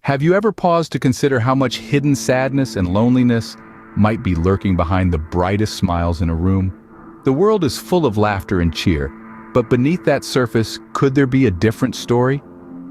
Have you ever paused to consider how much hidden sadness and loneliness might be lurking behind the brightest smiles in a room? The world is full of laughter and cheer, but beneath that surface, could there be a different story?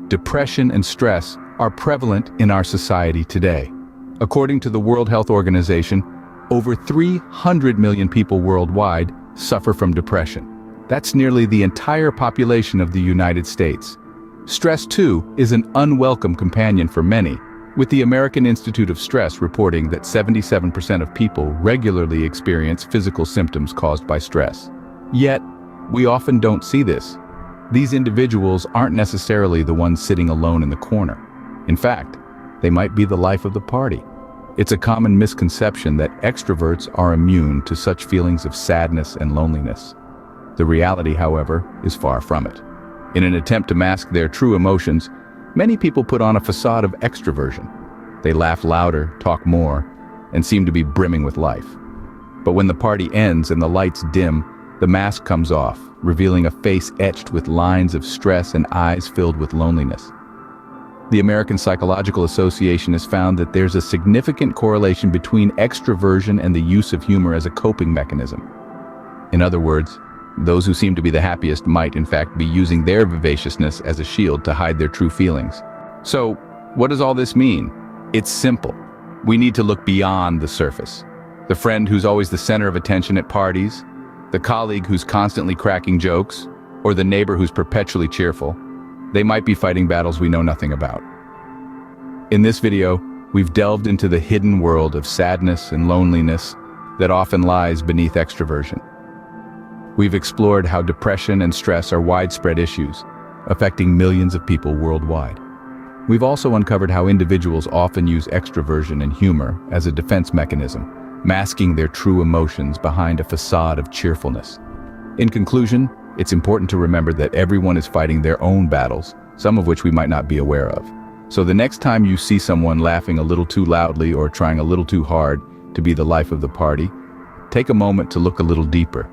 Depression and stress are prevalent in our society today. According to the World Health Organization, over 300 million people worldwide suffer from depression. That's nearly the entire population of the United States. Stress, too, is an unwelcome companion for many, with the American Institute of Stress reporting that 77% of people regularly experience physical symptoms caused by stress. Yet, we often don't see this. These individuals aren't necessarily the ones sitting alone in the corner. In fact, they might be the life of the party. It's a common misconception that extroverts are immune to such feelings of sadness and loneliness. The reality, however, is far from it. In an attempt to mask their true emotions, many people put on a facade of extroversion. They laugh louder, talk more, and seem to be brimming with life. But when the party ends and the lights dim, the mask comes off, revealing a face etched with lines of stress and eyes filled with loneliness. The American Psychological Association has found that there's a significant correlation between extroversion and the use of humor as a coping mechanism. In other words, those who seem to be the happiest might, in fact, be using their vivaciousness as a shield to hide their true feelings. So, what does all this mean? It's simple. We need to look beyond the surface. The friend who's always the center of attention at parties, the colleague who's constantly cracking jokes, or the neighbor who's perpetually cheerful, they might be fighting battles we know nothing about. In this video, we've delved into the hidden world of sadness and loneliness that often lies beneath extroversion. We've explored how depression and stress are widespread issues, affecting millions of people worldwide. We've also uncovered how individuals often use extroversion and humor as a defense mechanism, masking their true emotions behind a facade of cheerfulness. In conclusion, it's important to remember that everyone is fighting their own battles, some of which we might not be aware of. So the next time you see someone laughing a little too loudly or trying a little too hard to be the life of the party, take a moment to look a little deeper.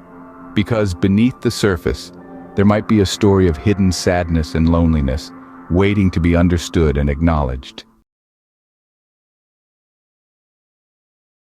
Because beneath the surface, there might be a story of hidden sadness and loneliness, waiting to be understood and acknowledged.